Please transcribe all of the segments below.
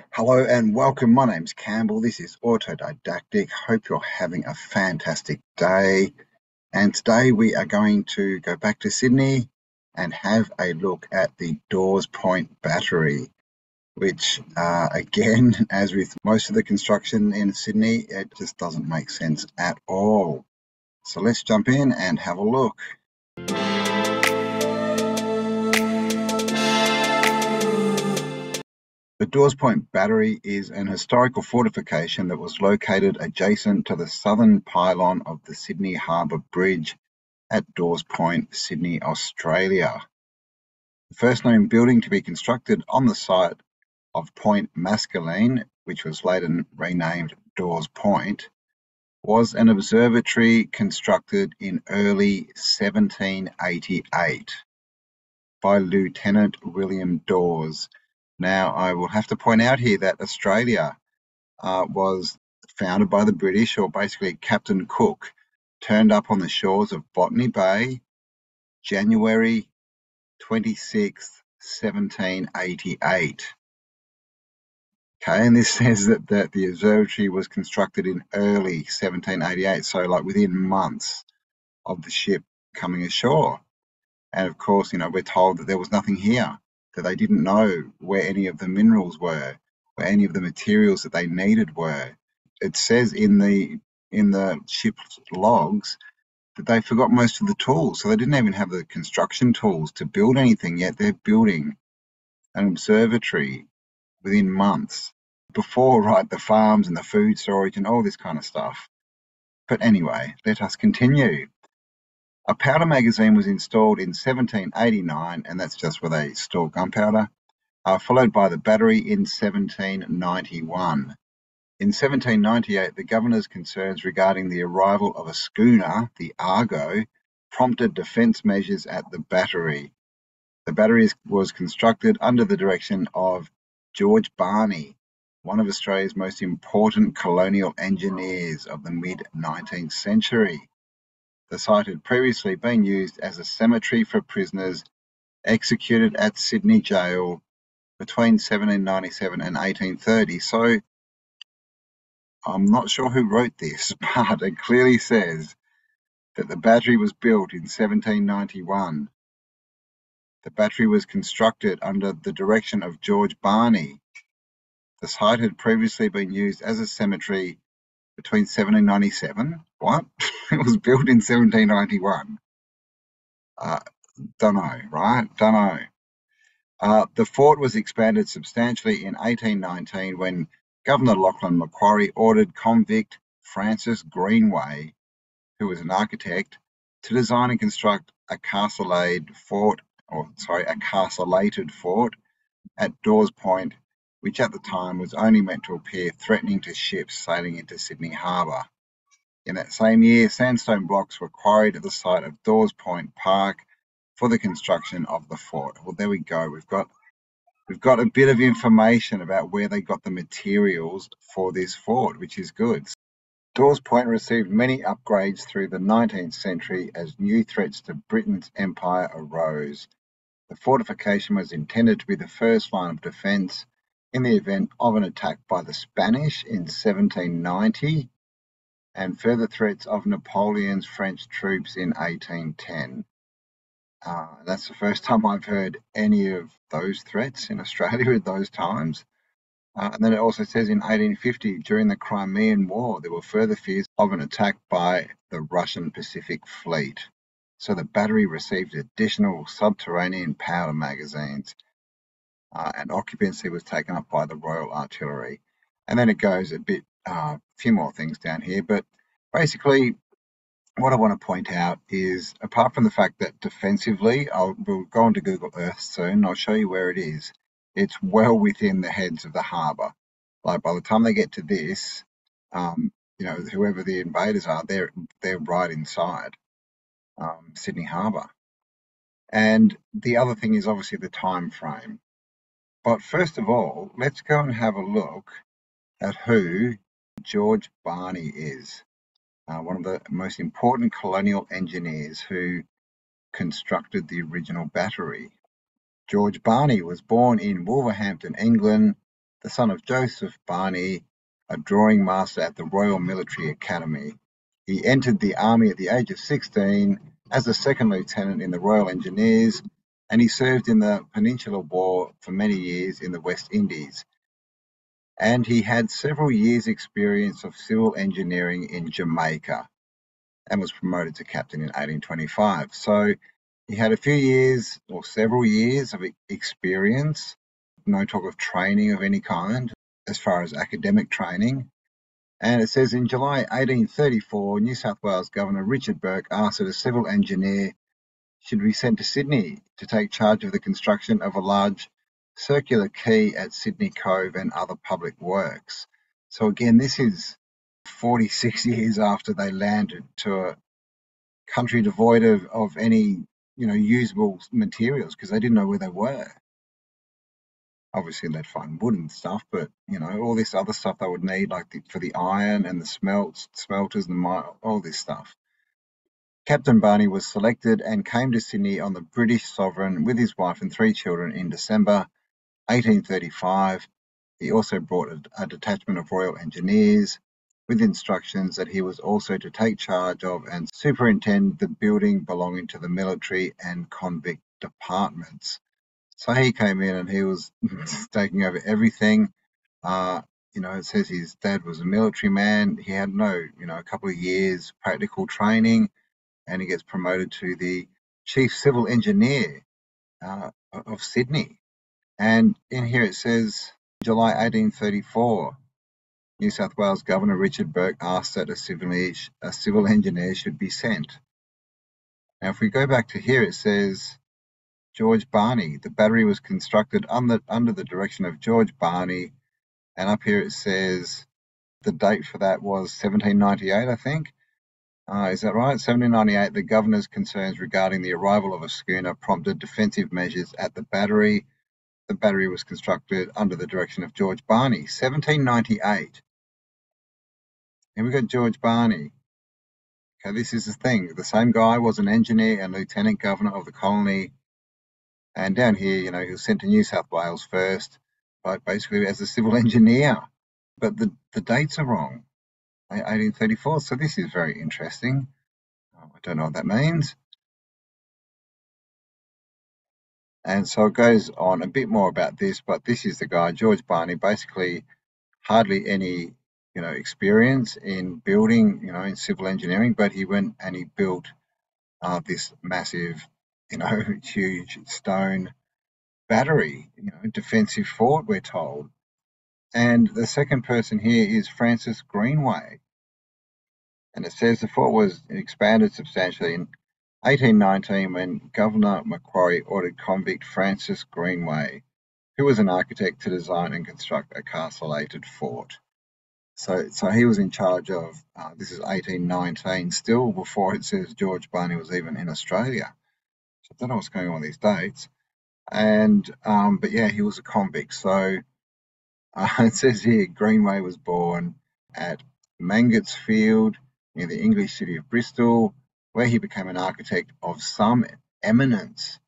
Hello and welcome. My name's Campbell. This is Autodidactic. Hope you're having a fantastic day. And today we are going to go back to Sydney and have a look at the Dawes Point Battery, which, again, as with most of the construction in Sydney, it just doesn't make sense at all. So let's jump in and have a look. The Dawes Point Battery is an historical fortification that was located adjacent to the southern pylon of the Sydney Harbour Bridge at Dawes Point, Sydney, Australia. The first known building to be constructed on the site of Point Mascaline, which was later renamed Dawes Point, was an observatory constructed in early 1788 by Lieutenant William Dawes. Now, I will have to point out here that Australia was founded by the British, or basically Captain Cook turned up on the shores of Botany Bay, January 26th, 1788. Okay, and this says that the observatory was constructed in early 1788, so like within months of the ship coming ashore. And of course, we're told that there was nothing here, that they didn't know where any of the minerals were, where any of the materials that they needed were. It says in the ship's logs that they forgot most of the tools, so they didn't even have the construction tools to build anything, yet they're building an observatory within months before, right, the farms and the food storage and all this kind of stuff. But anyway, let us continue. A powder magazine was installed in 1789, and that's just where they store gunpowder, followed by the battery in 1791. In 1798, the governor's concerns regarding the arrival of a schooner, the Argo, prompted defence measures at the battery. The battery was constructed under the direction of George Barney, one of Australia's most important colonial engineers of the mid-19th century. The site had previously been used as a cemetery for prisoners executed at Sydney Jail between 1797 and 1830. So I'm not sure who wrote this, but it clearly says that the battery was built in 1791. The battery was constructed under the direction of George Barney. The site had previously been used as a cemetery between 1797. What? It was built in 1791. Don't know, right? Don't know. The fort was expanded substantially in 1819 when Governor Lachlan Macquarie ordered convict Francis Greenway, who was an architect, to design and construct a castellated fort at Dawes Point, which at the time was only meant to appear threatening to ships sailing into Sydney Harbour. In that same year, sandstone blocks were quarried at the site of Dawes Point Park for the construction of the fort. Well, there we go. We've got a bit of information about where they got the materials for this fort, which is good. Dawes Point received many upgrades through the 19th century as new threats to Britain's empire arose. The fortification was intended to be the first line of defence in the event of an attack by the Spanish in 1790 and further threats of Napoleon's French troops in 1810. That's the first time I've heard any of those threats in Australia at those times. And then it also says in 1850, during the Crimean War, there were further fears of an attack by the Russian Pacific Fleet. So the battery received additional subterranean powder magazines, and occupancy was taken up by the Royal Artillery. And then it goes a few more things down here, but basically what I want to point out is, apart from the fact that defensively, we'll go onto Google Earth soon, I'll show you where it is. It's well within the heads of the harbour. Like by the time they get to this, whoever the invaders are, they're right inside Sydney Harbour. And the other thing is obviously the time frame. But first of all, let's go and have a look at who George Barney is. One of the most important colonial engineers who constructed the original battery. George Barney was born in Wolverhampton, England the son of Joseph Barney, a drawing master at the Royal Military Academy. He entered the army at the age of 16 as a second lieutenant in the Royal Engineers, and he served in the Peninsular War for many years in the West Indies. And he had several years' experience of civil engineering in Jamaica and was promoted to captain in 1825. So he had a few years or several years of experience, no talk of training of any kind as far as academic training. And it says in July 1834, New South Wales Governor Richard Bourke asked that a civil engineer should be sent to Sydney to take charge of the construction of a large circular quay at Sydney Cove and other public works. So again, this is 46 years after they landed to a country devoid of any usable materials because they didn't know where they were. Obviously, they'd find wood and stuff, but all this other stuff they would need, like for the iron and the smelters and all this stuff. Captain Barney was selected and came to Sydney on the British Sovereign with his wife and 3 children in December 1835. He also brought a detachment of Royal Engineers with instructions that he was also to take charge of and superintend the building belonging to the military and convict departments. So he came in and he was taking over everything. It says his dad was a military man. He had a couple of years practical training, and he gets promoted to the chief civil engineer of Sydney. And in here it says, July 1834, New South Wales Governor Richard Bourke asked that a civil engineer should be sent. Now, if we go back to here, it says George Barney. The battery was constructed under the direction of George Barney, and up here it says the date for that was 1798, I think. Is that right? 1798, the governor's concerns regarding the arrival of a schooner prompted defensive measures at the battery. The battery was constructed under the direction of George Barney. 1798. And we got George Barney. Okay, this is the thing. The same guy was an engineer and lieutenant governor of the colony. And down here, he was sent to New South Wales first, but basically as a civil engineer. But the dates are wrong. 1834. So this is very interesting. I don't know what that means. And so it goes on a bit more about this, but this is the guy, George Barney, basically hardly any, experience in building, in civil engineering, but he went and he built this massive, huge stone battery, defensive fort, we're told. And the second person here is Francis Greenway. And it says the fort was expanded substantially in 1819 when Governor Macquarie ordered convict Francis Greenway, who was an architect, to design and construct a castellated fort. So he was in charge of, this is 1819, still before it says George Barney was even in Australia. So I don't know what's going on with these dates. And, but yeah, he was a convict. So it says here Greenway was born at Mangots Field near the English city of Bristol, where he became an architect of some eminence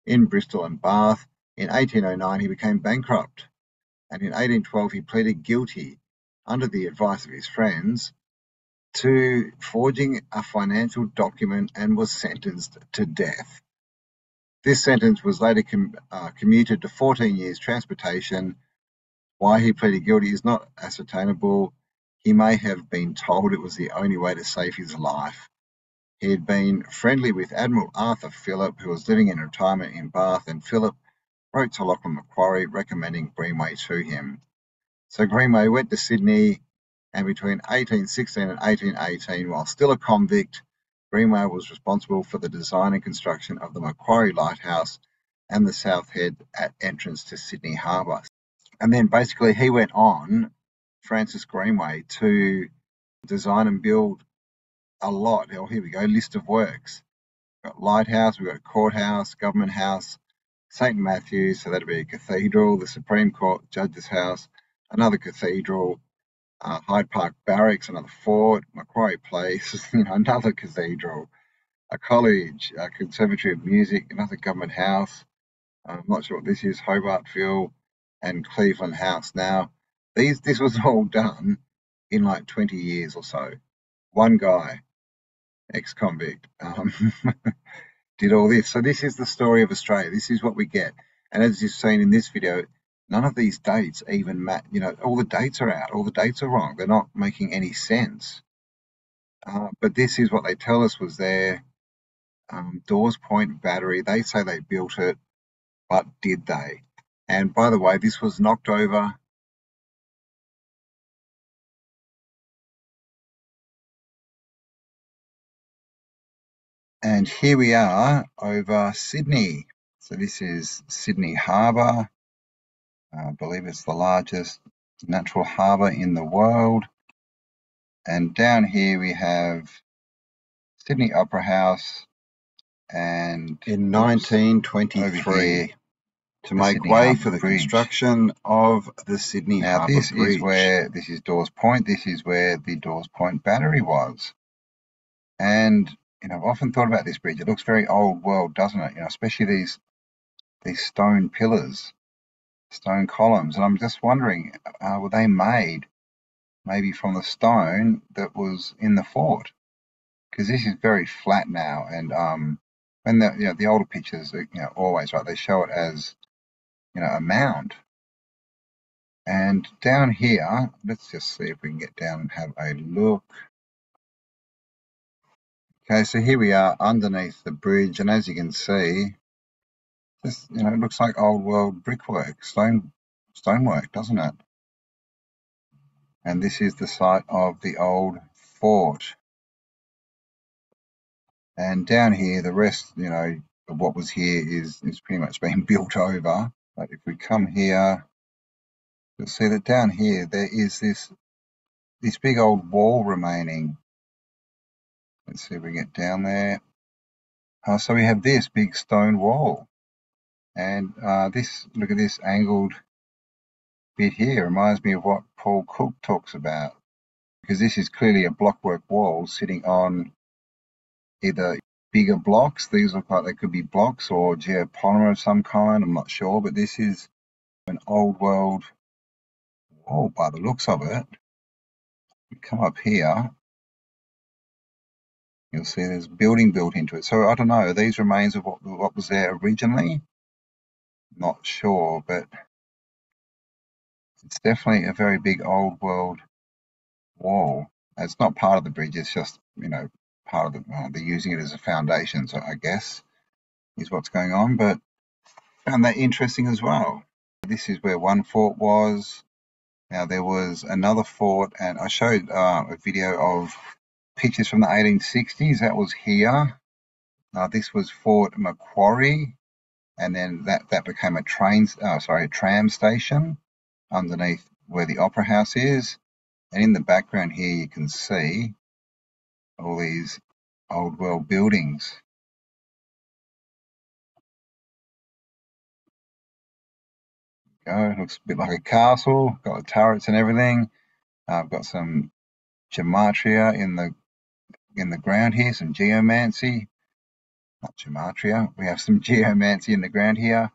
in Bristol and Bath. In 1809, he became bankrupt, and in 1812, he pleaded guilty, under the advice of his friends, to forging a financial document and was sentenced to death. This sentence was later commuted to 14 years transportation. Why he pleaded guilty is not ascertainable. He may have been told it was the only way to save his life. He had been friendly with Admiral Arthur Phillip, who was living in retirement in Bath, and Phillip wrote to Lachlan Macquarie recommending Greenway to him. So Greenway went to Sydney, and between 1816 and 1818, while still a convict, Greenway was responsible for the design and construction of the Macquarie Lighthouse and the South Head at entrance to Sydney Harbour. And then basically he went on, Francis Greenway, to design and build a lot. Oh, here we go, list of works. We've got Lighthouse, we've got a courthouse, Government House, St. Matthew's, so that'd be a cathedral, the Supreme Court Judge's House, another cathedral, Hyde Park Barracks, another fort, Macquarie Place, another cathedral, a college, a Conservatory of Music, another government house. I'm not sure what this is, Hobartville, and Cleveland House. Now, this was all done in like 20 years or so. One guy, ex-convict, did all this. So this is the story of Australia. This is what we get. And as you've seen in this video, none of these dates even match. You know, all the dates are out. All the dates are wrong. They're not making any sense. But this is what they tell us was there. Dawes Point Battery. They say they built it, but did they? And by the way, this was knocked over. And here we are over Sydney. So this is Sydney Harbour. I believe it's the largest natural harbour in the world. And down here we have Sydney Opera House. And in 1923, to make way for the construction of the Sydney Harbour Bridge. This is Dawes Point. This is where the Dawes Point Battery was. And you know, I've often thought about this bridge. It looks very old world, doesn't it? You know, especially these stone pillars, stone columns. And I'm just wondering, were they made maybe from the stone that was in the fort? Because this is very flat now, and when the older pictures, always right, they show it as a mound. And down here, let's just see if we can get down and have a look. Okay, so here we are underneath the bridge, and as you can see, this it looks like old world brickwork, stonework, doesn't it? And this is the site of the old fort. And down here, the rest, of what was here is pretty much being built over. But if we come here, you'll see that down here there is this big old wall remaining. Let's see if we get down there. So we have this big stone wall, and look at this angled bit here. Reminds me of what Paul Cook talks about, because this is clearly a blockwork wall sitting on either bigger blocks. These look like they could be blocks or geopolymer of some kind. I'm not sure, but this is an old world wall by the looks of it. You come up here, you'll see there's building built into it. So I don't know, are these remains of what was there originally? Not sure, but it's definitely a very big old world wall. It's not part of the bridge, it's just, part of they're using it as a foundation, so I guess is what's going on. But found that interesting as well. This is where one fort was. Now there was another fort, and I showed a video of pictures from the 1860s. That was here. This was Fort Macquarie, and then that became a tram station underneath where the Opera House is. And in the background here, you can see all these old world buildings. It looks a bit like a castle, got the turrets and everything. I've got some gematria in the ground here, some geomancy. Not gematria, we have some geomancy in the ground here.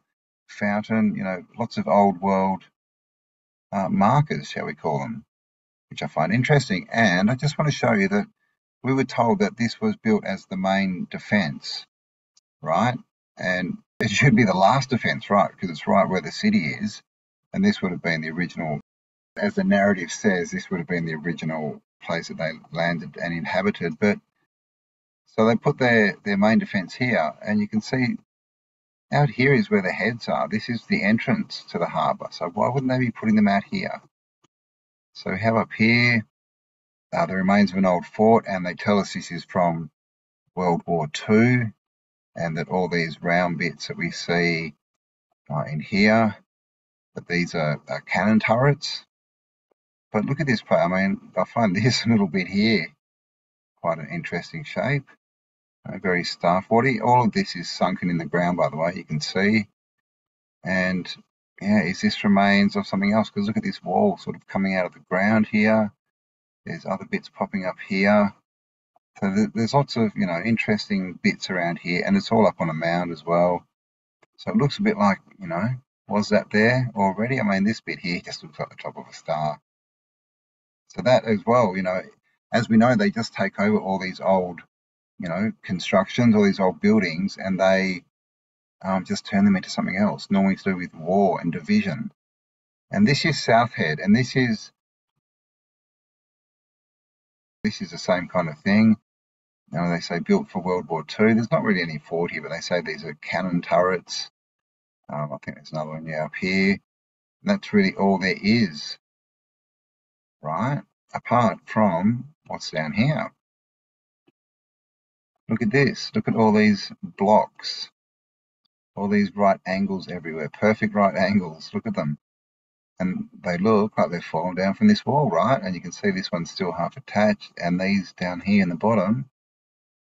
Fountain, lots of old world markers, shall we call them, which I find interesting. And I just want to show you that we were told that this was built as the main defence, right? And it should be the last defence, right? Because it's right where the city is. And this would have been the original, as the narrative says, this would have been the original place that they landed and inhabited. But so they put their main defence here, and you can see out here is where the heads are. This is the entrance to the harbour. So why wouldn't they be putting them out here? So we have up here the remains of an old fort, and they tell us this is from World War II, and that all these round bits that we see in here, that these are cannon turrets. But look at this place. I mean, I find this little bit here quite an interesting shape. Very starfordy. All of this is sunken in the ground, by the way, you can see. And yeah, is this remains of something else? Because look at this wall sort of coming out of the ground here. There's other bits popping up here. So there's lots of, interesting bits around here, and it's all up on a mound as well. So it looks a bit like, Was that there already? I mean, this bit here just looks like the top of a star. So that as well, as we know, they just take over all these old, constructions, all these old buildings, and they just turn them into something else, normally to do with war and division. And this is South Head, and this is the same kind of thing. They say built for World War II. There's not really any fort here, but they say these are cannon turrets. I think there's another one up here. And that's really all there is, right? Apart from what's down here. Look at this. Look at all these blocks. All these right angles everywhere. Perfect right angles. Look at them. And they look like they've fallen down from this wall, right? And you can see this one's still half attached. And these down here in the bottom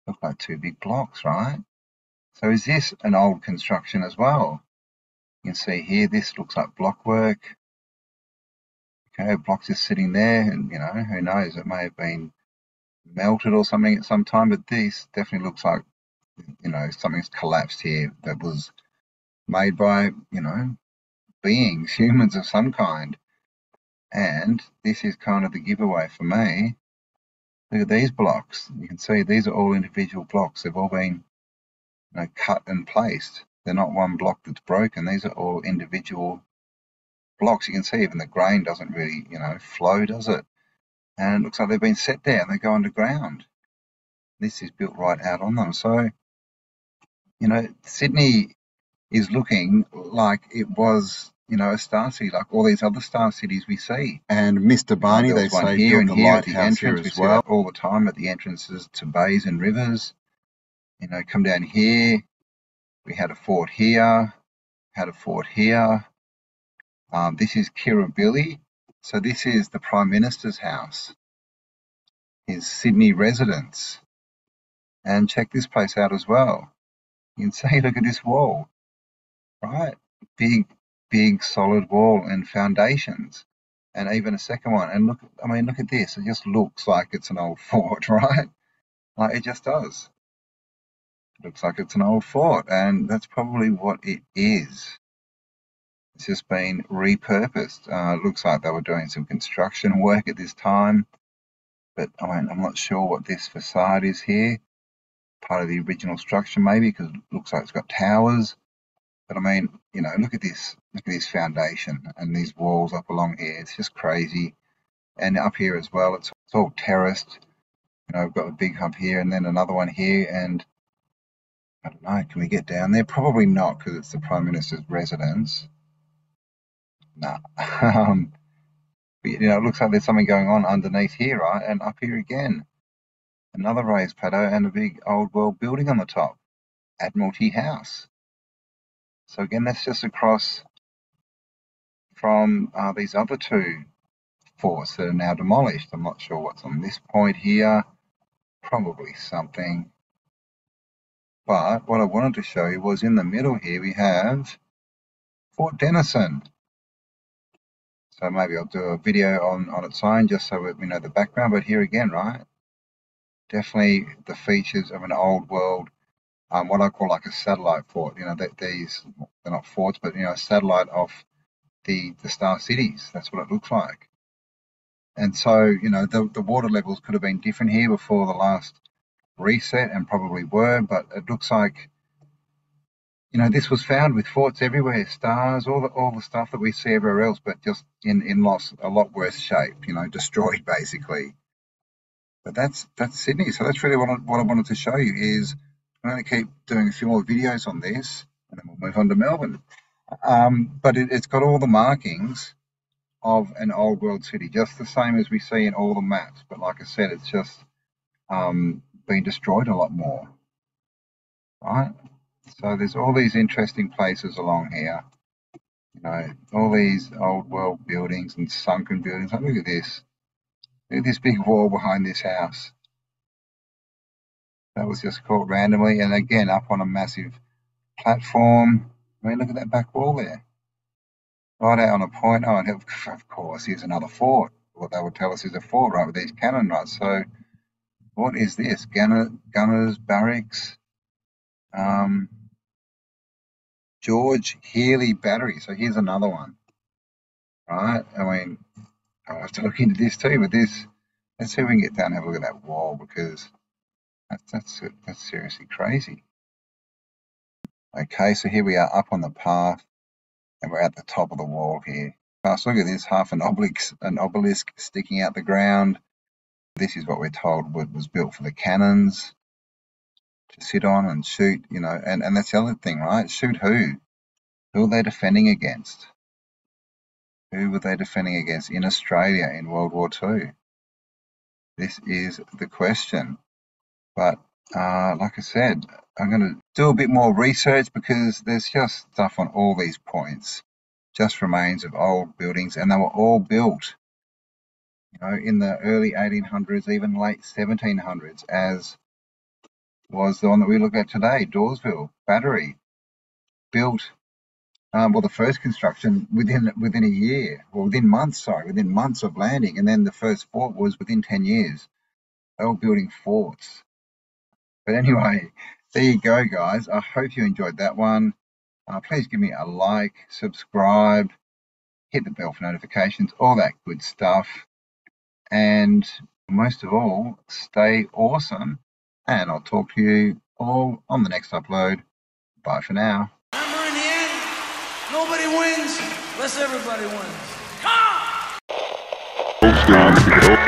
look like two big blocks, right? So is this an old construction as well? You can see here, this looks like block work. Okay, blocks just sitting there, and who knows, it may have been melted or something at some time, but this definitely looks like, something's collapsed here that was made by, beings, humans of some kind. And this is kind of the giveaway for me. Look at these blocks. You can see these are all individual blocks. They've all been cut and placed. They're not one block that's broken. These are all individual blocks. You can see even the grain doesn't really, flow, does it? And it looks like they've been set there and they go underground. This is built right out on them. So, Sydney is looking like it was, a star city, like all these other star cities we see. And Mr. Barney, they say, here and here at the entrance. We see that all the time at the entrances to bays and rivers. Come down here. We had a fort here. Had a fort here. This is Kirribilli. So this is the Prime Minister's house, his Sydney residence. And check this place out as well. You can see, look at this wall, right? Big solid wall and foundations. And even a second one. And look at this. It just looks like it's an old fort, right? Like it just does. It looks like it's an old fort, and that's probably what it is. It's just been repurposed. Looks like they were doing some construction work at this time, but I'm not sure what this facade is here. Part of the original structure, maybe, because it looks like it's got towers. But look at this. Look at this foundation and these walls up along here. It's just crazy. And up here as well, it's all terraced. We've got a big hub here and then another one here. And I don't know, can we get down there? Probably not, because it's the Prime Minister's residence. No. But, it looks like there's something going on underneath here, right? And up here again, another raised paddock and a big old world building on the top, Admiralty House. So again, that's just across from these other two forts that are now demolished. I'm not sure what's on this point here. Probably something. But what I wanted to show you was in the middle here we have Fort Denison. So maybe I'll do a video on its own just so we know the background. But here again, right? Definitely the features of an old world, what I call like a satellite fort. These, they're not forts, but a satellite of the star cities. That's what it looks like. And so, the water levels could have been different here before the last reset, and probably were, but it looks like, this was found with forts everywhere, stars, all the stuff that we see everywhere else, but just in a lot worse shape, destroyed basically. But that's Sydney. So that's really what I wanted to show you is I'm going to keep doing a few more videos on this, and then we'll move on to Melbourne. But it's got all the markings of an old world city, just the same as we see in all the maps. But like I said, it's just been destroyed a lot more, right? So there's all these interesting places along here. All these old world buildings and sunken buildings. Like, look at this. Look at this big wall behind this house. That was just caught randomly, and again up on a massive platform. Look at that back wall there. Right out on a point. Oh, and of course, here's another fort. What they would tell us is a fort, right, with these cannon, right? So what is this? Gunners, barracks, George Healy Battery. So here's another one, right? I mean, I'll have to look into this too, but this, let's see if we can get down and have a look at that wall, because that's seriously crazy. Okay, so here we are up on the path, and we're at the top of the wall here. So look at this, half an obelisk sticking out the ground. This is what we're told was built for the cannons to sit on and shoot, you know, and that's the other thing, right? Shoot who? Who are they defending against? Who were they defending against in Australia in World War II? This is the question. But like I said, I'm going to do a bit more research, because there's just stuff on all these points, just remains of old buildings, and they were all built, you know, in the early 1800s, even late 1700s, as was the one that we look at today, Dawesville Battery, built. Well, the first construction within a year, or within months of landing, and then the first fort was within 10 years. They were building forts. But anyway, there you go, guys. I hope you enjoyed that one. Please give me a like, subscribe, hit the bell for notifications, all that good stuff. And most of all, stay awesome. And I'll talk to you all on the next upload. Bye for now. Remember, in the end, nobody wins unless everybody wins. Come on!